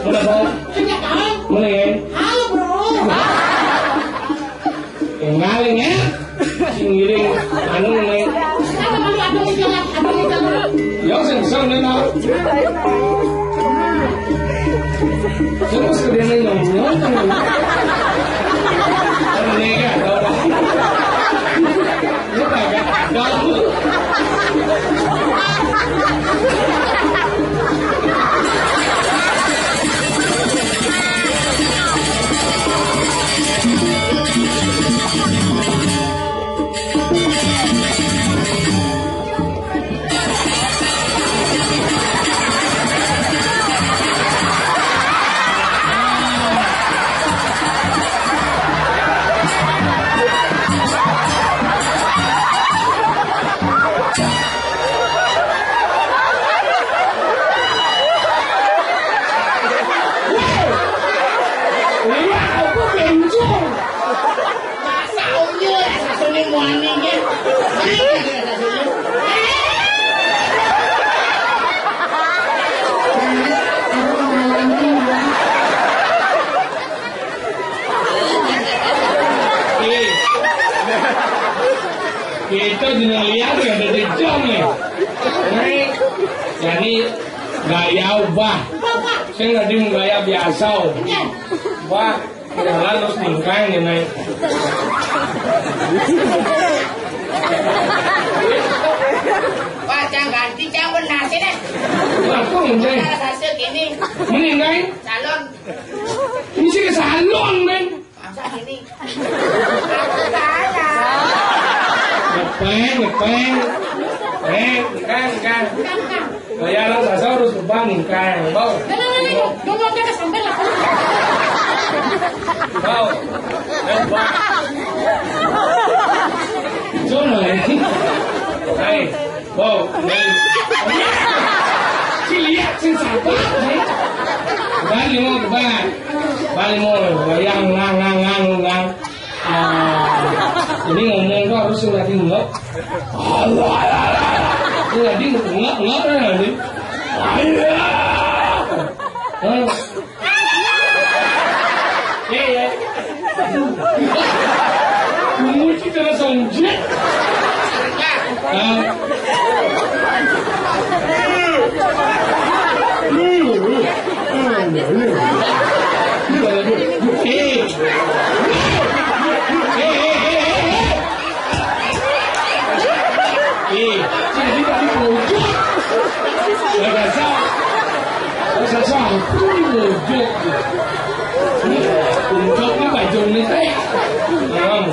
Mana bro? Mana ya? Halo bro. Ngaling ya? Singiring anu nih. Kenapa kali ada di jalan? Ya sensor nih mau. Terus kerjanya nyong kan? Ini kan? Ini agak gaul. Kita juga lihat ya dari jam nih. Jadi gaya ubah. Saya nggak di gaya biasa. Wah, jalan terus tingkang ini. Wah, jangan ganti jangan benar sih deh. Wah, kok menjadi? Hasil gini. Meninggal? Salon. Ini sih ke salon, men. Masa gini. Ngepeng. Kan. Gaya lo sasa harus ubah ningkang, bau. Dulu dia kesambil lah. Bau. Cuma ini. Hai, bau. Si lihat si sabar. Balik mau, yang ngang. Jadi ngomong tuh harus lagi ngep. Lagi ngep lagi. Ya. Kamu kita sonjek. Untuk nó phải dùng lên tay, không?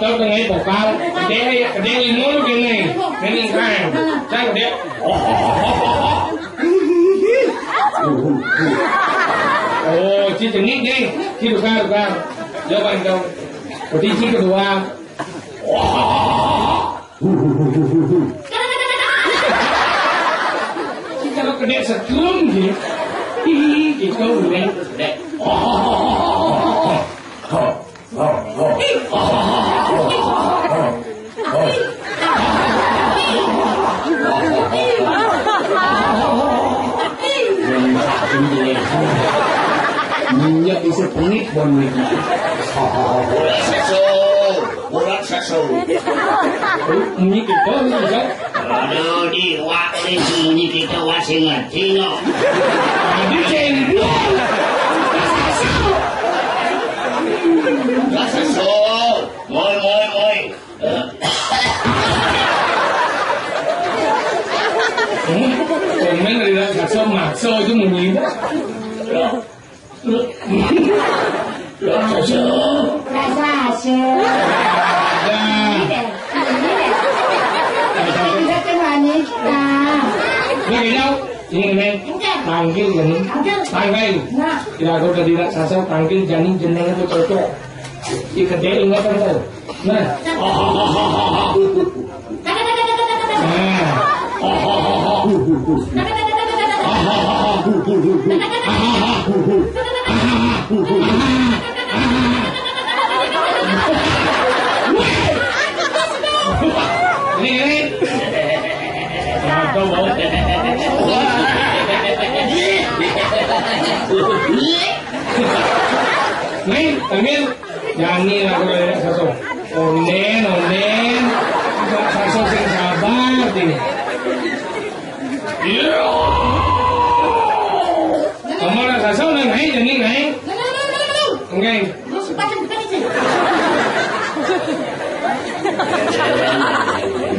Tao từng ấy bỏ cao, cái đen lên nốt cái này, cái này càng, cái đen. Chỉ từng nít đi, chỉ được cao, giờ bạn đâu, có tí chỉ được vào. Kalau kena sekelum je, kita boleh. Minyak isi penit boleh. Bola saso. Ini kita juga. Aduh, di wak ini kita wasi ngerti no. Ini cendol. Saso. Moi. Komen dari saso makso itu menyimak. Saso. Ini đâu? Ini panggil janin. Panggil. Kira kau tadi nak sasa panggil janin jeneng itu cocok. Ikat dia ingat kan tu. Nah. Ini. Kau mau? Ambil nyanyi lagu dari Saso. Onen, Saso sing sabar ini. Iya. Kamu lah Saso naik jadi naik. Enggak.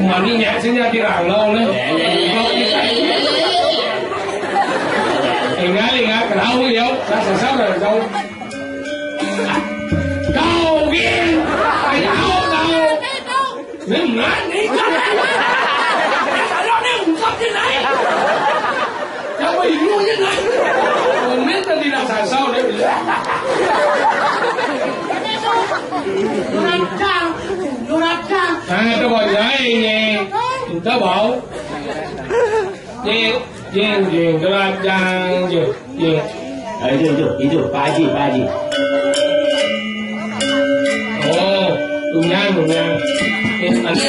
Mani nhạc sinh ra đi làm lâu nữa. Thì ngá cái đâu cái đâu, sao rồi đâu. Cầu kiên, phải đâu. Đừng nói đi con. Nó đừng không thế này. Cháu bị ngu thế này. Còn biết ta đi làm sao đấy. Tôi gọi giải nghe tớ bảo chuyện tôi là trang chuyện ấy chưa bài gì ồ cùng nhau anh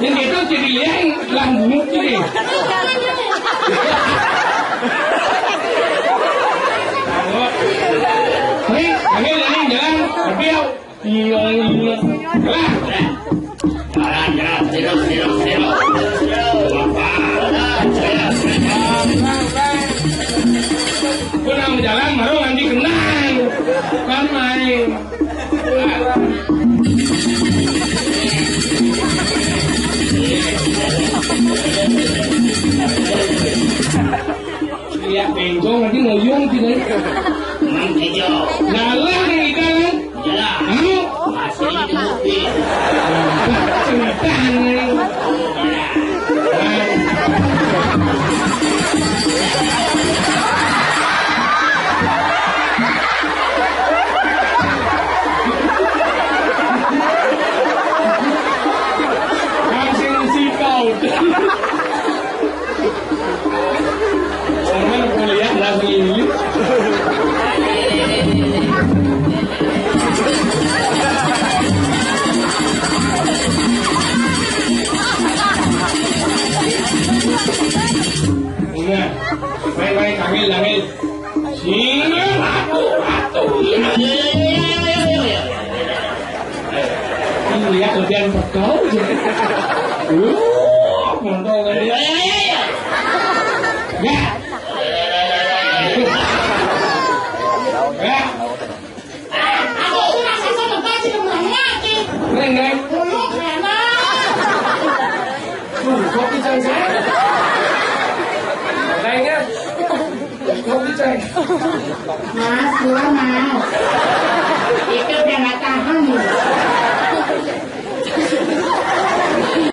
Yang itu jadi liang lambung ini. Hei, kami jalan, berpiau. Jalan, terus. Kau jalan, baru nanti kenal. Kan main. Iya, bengkong nanti ngoyong sini. Jalan nih kan? Jalan. Masih di mobil. Ceritanya nih. Langsung si kau. Orang kuliah langsung ini. Iya, main kangen. Sini ratu. Ini lihat ujian bekau. Montong lagi. Ya. Neng. Kopi chai saya. Neng ya. Kopi chai. Mas, Itu udah matang.